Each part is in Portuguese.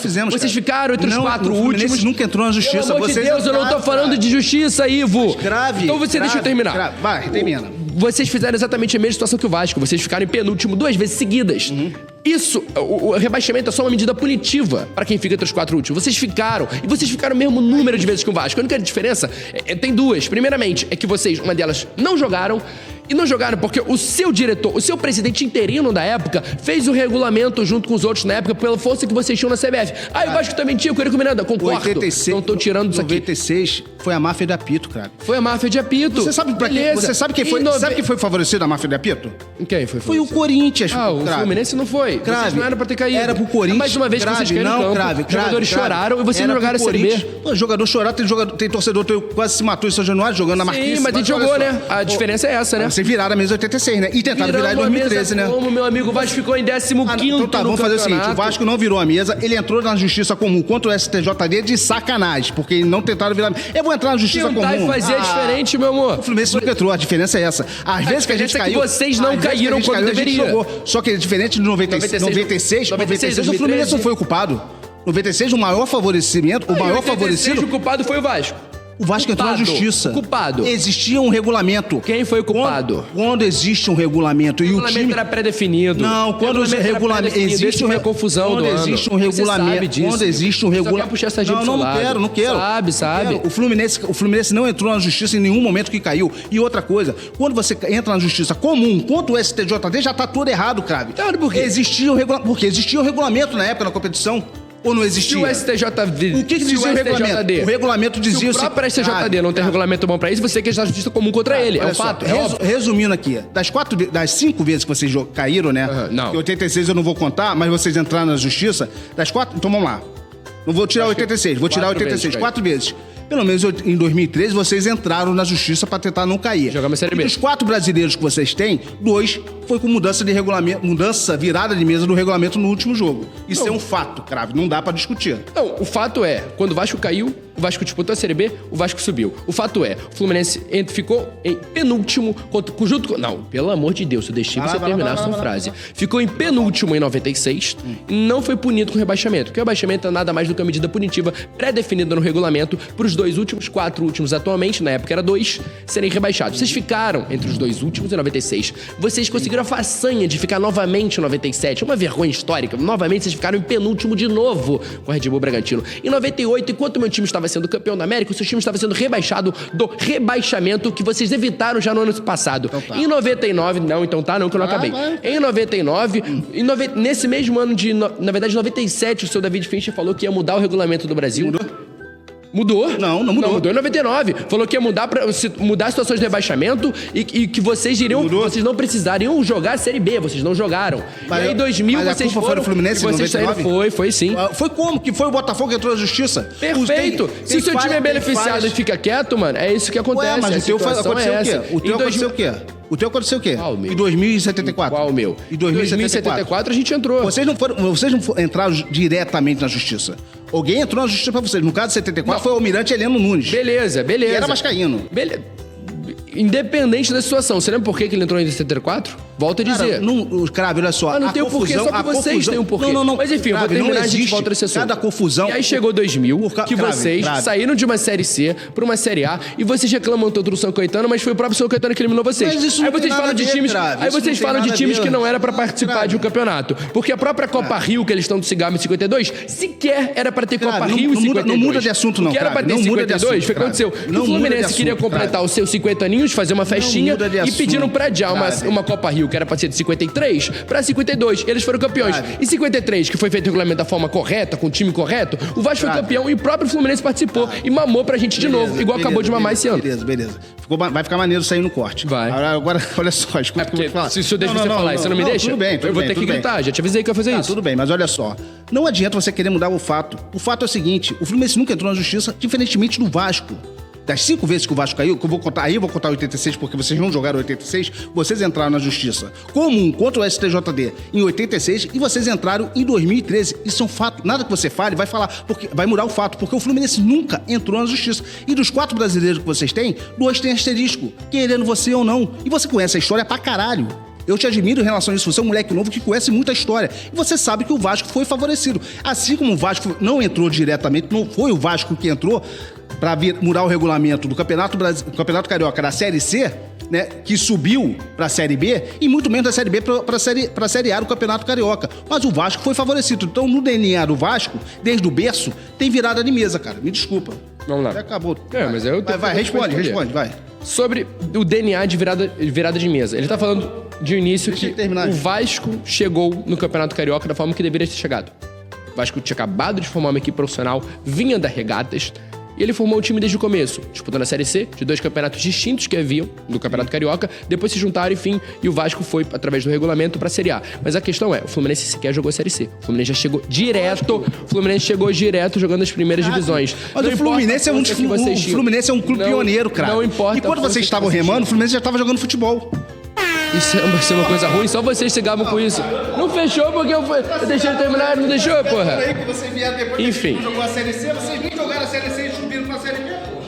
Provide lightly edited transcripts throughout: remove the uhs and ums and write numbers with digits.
fizemos, Vocês ficaram entre os não, 4 o Fluminense últimos. nunca entrou na justiça. Pelo amor de Deus, eu não tô falando de justiça, Ivo. Grave. Então você deixa eu terminar. Vai, termina. Vocês fizeram exatamente a mesma situação que o Vasco. Vocês ficaram em penúltimo 2 vezes seguidas. Isso, o rebaixamento é só uma medida punitiva para quem fica entre os 4 últimos. Vocês ficaram. E vocês ficaram o mesmo número de vezes que o Vasco. A única diferença tem duas. Primeiramente, é que vocês, uma delas, não jogaram. E não jogaram porque o seu diretor, o seu presidente interino da época, fez o regulamento junto com os outros na época pela força que vocês tinham na CBF. O Vasco também tinha, com ele combinado. Concordo. 86, não tô tirando isso aqui. 96 foi a máfia de apito, cara. Foi a máfia de apito. Você sabe quem foi, sabe quem foi favorecido a máfia de apito? Quem foi? Foi o Corinthians. O Fluminense não foi. Vocês não era pra ter caído. Era pro Corinthians. Mais uma vez que vocês caíram no campo. Os jogadores choraram e vocês não jogaram a Série B. Pô, jogador chorar, tem torcedor que quase se matou em São Januário jogando na Marquise. Sim, mas a gente jogou, né? A diferença é essa, né? Vocês viraram a mesa 86, né? E tentaram virar em 2013, né? Como meu amigo Vasco ficou em 15º então tá, vamos fazer o seguinte, o Vasco não virou a mesa, ele entrou na justiça comum contra o STJD de sacanagem, porque eles não tentaram virar a mesa. Eu vou entrar na justiça comum. Tentar e fazer diferente, meu amor. O Fluminense nunca entrou, a diferença é essa. Às vezes que a gente caiu... vocês não caíram quando deveria. Só que diferente de 96, o Fluminense não foi o culpado. 96, o maior favorecimento, o maior favorecido... O culpado foi o Vasco. O Vasco entrou na justiça. Culpado. Existia um regulamento. Quem foi o culpado? Quando existe um regulamento e o time era pré-definido. Não, quando o regulamento existe uma confusão do ano. Quando existe um regulamento, quando existe um regulamento. Quer puxar essa gente não quero. Sabe. O Fluminense não entrou na justiça em nenhum momento que caiu. E outra coisa, quando você entra na justiça comum contra o STJD, já tá tudo errado, Crave. Claro, por quê? Porque existia um regulamento na época na competição. Ou não existia? Se o STJD... O que dizia o regulamento? O regulamento dizia... Se o próprio STJD não tem regulamento bom pra isso, você quer a justiça comum contra ele. É um fato. Resumindo aqui, das 5 vezes que vocês caíram, né? Não. Que 86 eu não vou contar, mas vocês entraram na justiça, das 4... Então vamos lá. Não vou tirar 86, vou tirar 86. 4 vezes. Pelo menos em 2013, vocês entraram na justiça para tentar não cair. Jogamos Série B. E dos 4 brasileiros que vocês têm, 2 foi com mudança de regulamento, virada de mesa do regulamento no último jogo. Isso é um fato, Crave, não dá para discutir. Não, o fato é, quando o Vasco caiu, o Vasco disputou a Série B, o Vasco subiu. O fato é, o Fluminense ficou em penúltimo, junto com... Não, pelo amor de Deus, eu deixei você terminar a sua frase. Ficou em penúltimo em 96 e não foi punido com rebaixamento. Porque o rebaixamento é nada mais do que uma medida punitiva pré-definida no regulamento para os 4 últimos atualmente, na época era 2, serem rebaixados. Vocês ficaram entre os 2 últimos em 96. Vocês conseguiram a façanha de ficar novamente em 97. Uma vergonha histórica. Novamente vocês ficaram em penúltimo de novo com o Red Bull Bragantino. Em 98, enquanto meu time estava sendo campeão da América, o seu time estava sendo rebaixado do rebaixamento que vocês evitaram já no ano passado. Então tá. Em 99, não, que eu não acabei. Em 99, nesse mesmo ano na verdade, 97, o seu David Fincher falou que ia mudar o regulamento do Brasil. Mudou? Não mudou. Não, mudou em 99. Falou que ia mudar as situações de rebaixamento e que vocês não precisariam jogar a Série B, vocês não jogaram. Mas, e aí em 2000 vocês foram... Foi no Fluminense em 99? Foi sim. Foi como? Que foi o Botafogo que entrou na justiça? Perfeito. Se o seu time é beneficiado e fica quieto, mano, é isso que acontece. Ué, mas o teu aconteceu o quê? O teu aconteceu o quê? O teu aconteceu o quê? Qual, meu? Em 2074. Qual, meu? Em 2074 a gente entrou. Vocês não entraram diretamente na justiça. Alguém entrou na justiça pra vocês. No caso de 74 foi o almirante Heleno Nunes. Beleza. E era vascaíno. Independente da situação. Você lembra por que ele entrou em 74? Volto a dizer. Crave, olha só. Não tem o porquê, só que vocês têm um porquê. Não. Mas enfim, eu vou terminar, a gente volta nesse assunto. Cada confusão... E aí chegou 2000, que vocês saíram de uma Série C pra uma Série A, e vocês reclamam tanto do São Caetano, mas foi o próprio São Caetano que eliminou vocês. Mas isso não tem nada a ver, Crave. Aí vocês falam de times que não era pra participar de um campeonato. Porque a própria Copa Rio, que eles estão do Cigarro em 52, sequer era pra ter Copa Rio em 52. Não muda de assunto, não. O que era pra ter em 52 foi o que aconteceu. O Fluminense queria completar os seus 50 aninhos, fazer uma festinha, e pediram pra adiar uma Copa Rio, que era pra ser de 53, pra 52. Eles foram campeões. Em 53, que foi feito o regulamento da forma correta, com o time correto, o Vasco foi campeão e o próprio Fluminense participou e mamou pra gente de novo, igual acabou de mamar esse ano. Beleza. Vai ficar maneiro sair no corte. Vai. Agora olha só, escuta o que eu vou falar. Se o senhor deixa você falar e você não me deixa, tudo bem, eu vou ter que gritar. Já te avisei que eu ia fazer isso. Tudo bem, mas olha só. Não adianta você querer mudar o fato. O fato é o seguinte, o Fluminense nunca entrou na justiça, diferentemente do Vasco. Das 5 vezes que o Vasco caiu, que eu vou contar, aí eu vou contar 86, porque vocês não jogaram 86, vocês entraram na justiça comum contra o STJD em 86 e vocês entraram em 2013. Isso é um fato. Nada que você fale vai falar, porque vai mudar o fato, porque o Fluminense nunca entrou na justiça. E dos 4 brasileiros que vocês têm, 2 têm asterisco, querendo você ou não. E você conhece a história pra caralho. Eu te admiro em relação a isso. Você é um moleque novo que conhece muita história. E você sabe que o Vasco foi favorecido. Assim como o Vasco não entrou diretamente, não foi o Vasco que entrou para mudar o regulamento do Campeonato Carioca da Série C, né, que subiu para a Série B, e muito menos da Série B para a Série A do Campeonato Carioca. Mas o Vasco foi favorecido. Então, no DNA do Vasco, desde o berço, tem virada de mesa, cara. Me desculpa. Vamos lá. Já acabou. Mas eu responde, vai. Sobre o DNA de virada de mesa. Ele tá falando de início que o Vasco chegou no Campeonato Carioca da forma que deveria ter chegado. O Vasco tinha acabado de formar uma equipe profissional, vinha das regatas, e ele formou um time desde o começo, disputando a Série C, de 2 campeonatos distintos que haviam no Campeonato Carioca, depois se juntaram, enfim, e o Vasco foi, através do regulamento, pra Série A. Mas a questão é, o Fluminense sequer jogou a Série C. O Fluminense já chegou direto, jogando as primeiras divisões. Mas o Fluminense é um clube pioneiro, cara. Não importa. E quando vocês estavam remando, o Fluminense já estava jogando futebol. Isso vai ser uma coisa ruim, só vocês chegavam com isso. Não fechou porque eu deixei ele terminar, não deixou, porra. Enfim. Não jogou a Série C, vocês nem jogaram a Série C e subiram pra Série B, porra.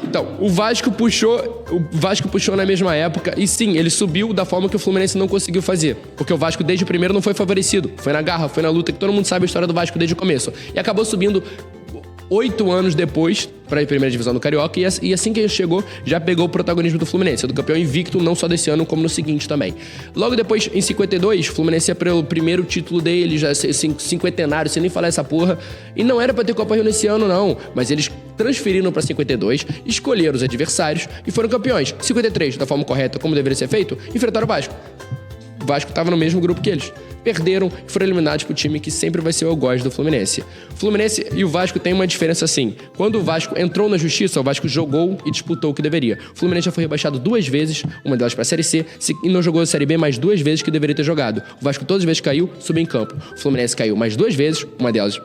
Então, o Vasco puxou na mesma época, e sim, ele subiu da forma que o Fluminense não conseguiu fazer. Porque o Vasco, desde o primeiro, não foi favorecido. Foi na garra, foi na luta, que todo mundo sabe a história do Vasco desde o começo. E acabou subindo 8 anos depois para a primeira divisão do Carioca, e assim que ele chegou, já pegou o protagonismo do Fluminense, do campeão invicto, não só desse ano, como no seguinte também. Logo depois, em 52, o Fluminense ia pelo primeiro título dele, já cinquentenário, sem nem falar essa porra, e não era para ter Copa Rio nesse ano, não, mas eles transferiram para 52, escolheram os adversários e foram campeões. 53, da forma correta, como deveria ser feito, enfrentaram o Vasco. O Vasco estava no mesmo grupo que eles. Perderam e foram eliminados pro time que sempre vai ser o algoz do Fluminense. O Fluminense e o Vasco tem uma diferença assim. Quando o Vasco entrou na justiça, o Vasco jogou e disputou o que deveria. O Fluminense já foi rebaixado 2 vezes, uma delas pra Série C, e não jogou a Série B mais 2 vezes que deveria ter jogado. O Vasco todas as vezes caiu, subiu em campo. O Fluminense caiu mais 2 vezes,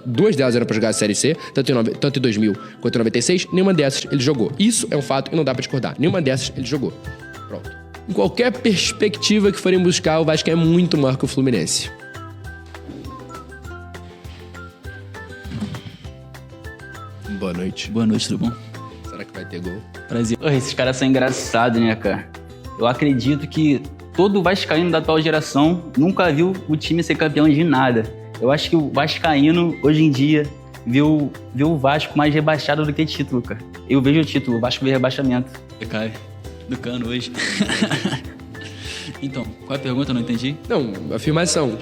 duas delas eram pra jogar a Série C, tanto em 2000 quanto em 96, nenhuma dessas ele jogou. Isso é um fato e não dá pra discordar. Nenhuma dessas ele jogou. Pronto. Em qualquer perspectiva que forem buscar, o Vasco é muito maior que o Fluminense. Boa noite. Boa noite, tudo bom? Será que vai ter gol? Prazer. Esses caras são engraçados, né, cara? Eu acredito que todo vascaíno da atual geração nunca viu o time ser campeão de nada. Eu acho que o vascaíno, hoje em dia, vê o Vasco mais rebaixado do que título, cara. Eu vejo o título, o Vasco vê rebaixamento. Cai do cano hoje. Então, qual é a pergunta? Eu não entendi. Não, afirmação.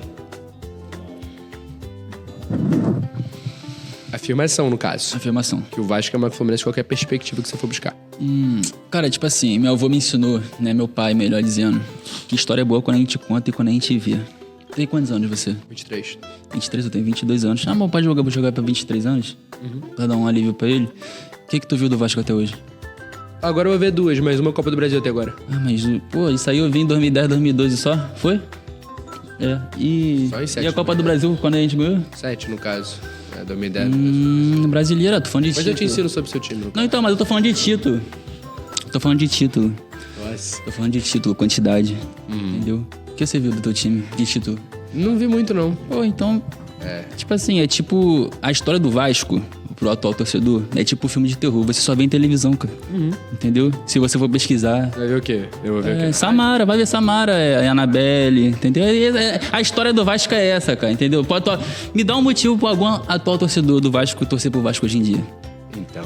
Afirmação, no caso. Afirmação. Que o Vasco é maior que o Fluminense em qualquer perspectiva que você for buscar. Cara, tipo assim, meu avô me ensinou, né, meu pai, melhor dizendo, que história é boa quando a gente conta e quando a gente vê. Tem quantos anos você? 23. 23, eu tenho 22 anos. Ah, meu pai vou jogar pra 23 anos? Pra dar um alívio pra ele. O que tu viu do Vasco até hoje? Agora eu vou ver 2, mas uma Copa do Brasil até agora. Ah, mas, pô, isso aí eu vi em 2010, 2012 só? Foi? É, e... Só em 7, e a Copa do Brasil, quando a gente ganhou? 7, no caso. 2010. Brasileira, tô falando de título. Mas eu te ensino sobre o seu time. Não, então, mas eu tô falando de título. Nossa. Tô falando de título, quantidade. Entendeu? O que você viu do teu time de título? Não vi muito, não. Pô, então... Tipo assim, é tipo... A história do Vasco, pro atual torcedor, é tipo um filme de terror. Você só vê em televisão, cara. Entendeu? Se você for pesquisar... Vai ver o quê? Eu vou ver o quê? Samara, vai ver Samara, é Annabelle, entendeu? A história do Vasco é essa, cara, entendeu? Me dá um motivo pra algum atual torcedor do Vasco torcer pro Vasco hoje em dia. Então...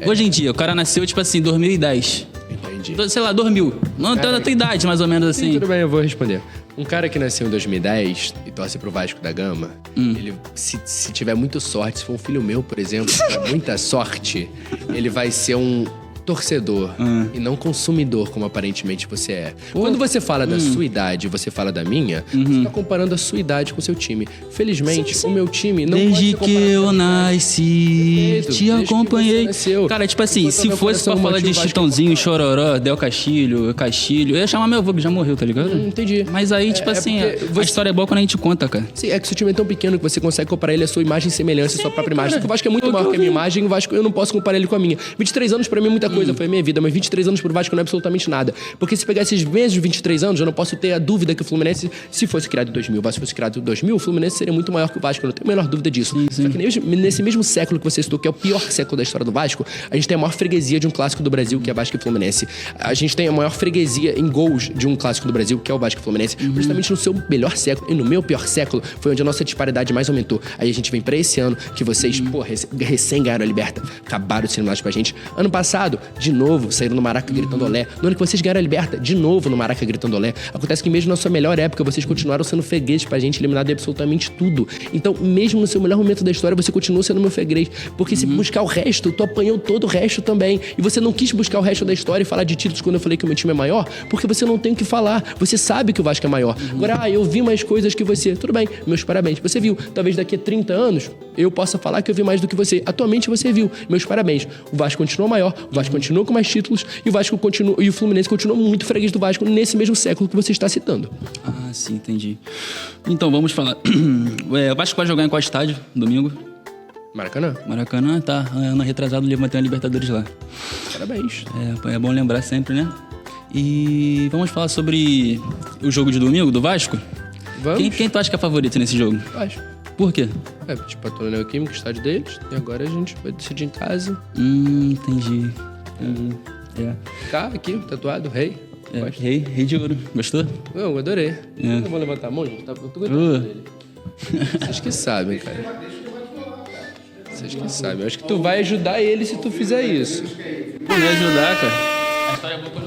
Hoje em dia, o cara nasceu, tipo assim, 2010. Entendi. Sei lá, 2000. Não tem a tua idade, mais ou menos assim. Sim, tudo bem, eu vou responder. Um cara que nasceu em 2010 e torce pro Vasco da Gama, ele, se tiver muita sorte, se for um filho meu, por exemplo, se tiver muita sorte, ele vai ser um torcedor e não consumidor, como aparentemente você é. Quando você fala da sua idade e você fala da minha, você tá comparando a sua idade com o seu time. Felizmente, o meu time não desde pode ser que eu nasci, te acompanhei. Cara, tipo assim, Enquanto se meu fosse pra coração falar de bate, o Vasco Chitãozinho, Chororó, Del Castilho, eu ia chamar meu avô que já morreu, tá ligado? Entendi. Mas aí, tipo assim, porque a história é boa quando a gente conta, cara. Sim, é que seu time é tão pequeno que você consegue comparar ele à sua imagem e semelhança, à sua própria imagem. Só que o Vasco é muito maior que a minha imagem, o Vasco eu não posso comparar ele com a minha. 23 anos pra mim é muita coisa, foi a minha vida. Mas 23 anos pro Vasco não é absolutamente nada. Porque se pegar esses mesmos 23 anos, eu não posso ter a dúvida que o Fluminense, se fosse criado em 2000, o Vasco fosse criado em 2000, o Fluminense seria muito maior que o Vasco. Eu não tenho a menor dúvida disso. Só que nesse mesmo século que você citou, que é o pior século da história do Vasco, a gente tem a maior freguesia de um clássico do Brasil, que é Vasco e Fluminense. A gente tem a maior freguesia em gols de um clássico do Brasil, que é o Vasco e Fluminense. Justamente no seu melhor século e no meu pior século, foi onde a nossa disparidade mais aumentou. Aí a gente vem pra esse ano, que vocês, recém ganharam a Liberta, acabaram de ser eliminados pra gente. Ano passado, de novo, saíram no Maraca gritando olé. No ano que vocês ganharam a Liberta, de novo no Maraca gritando olé. Acontece que mesmo na sua melhor época, vocês continuaram sendo fregueses pra gente, eliminado de absolutamente tudo. Então, mesmo no seu melhor momento da história, você continua sendo meu freguês. Porque se buscar o resto, tu apanhou todo o resto também. E você não quis buscar o resto da história e falar de títulos quando eu falei que o meu time é maior, porque você não tem o que falar. Você sabe que o Vasco é maior. Agora, eu vi mais coisas que você. Tudo bem, meus parabéns. Você viu. Talvez daqui a 30 anos, eu possa falar que eu vi mais do que você. Atualmente, você viu. Meus parabéns. O Vasco continua maior, o Vasco continua com mais títulos e o Vasco continua, e o Fluminense continua muito freguês do Vasco nesse mesmo século que você está citando. Ah, sim, entendi. Então, vamos falar. O Vasco vai jogar em qual estádio? Domingo? Maracanã. Maracanã, tá. Ano retrasado, levantei a Libertadores lá. Parabéns. É bom lembrar sempre, né? E vamos falar sobre o jogo de domingo do Vasco? Vamos. Quem tu acha que é favorito nesse jogo? Vasco. Por quê? Tipo, a Torre Neoquímica, o estádio deles, e agora a gente vai decidir em casa. Entendi. Cá, aqui, tatuado, rei. Rei de ouro. Gostou? Eu adorei. Eu não vou levantar a mão, gente. Eu tô gostando dele. Vocês que sabem, cara. Vocês que sabem. Eu acho que tu vai ajudar ele se tu fizer isso. Pô, me ajudar, cara. A história é boa.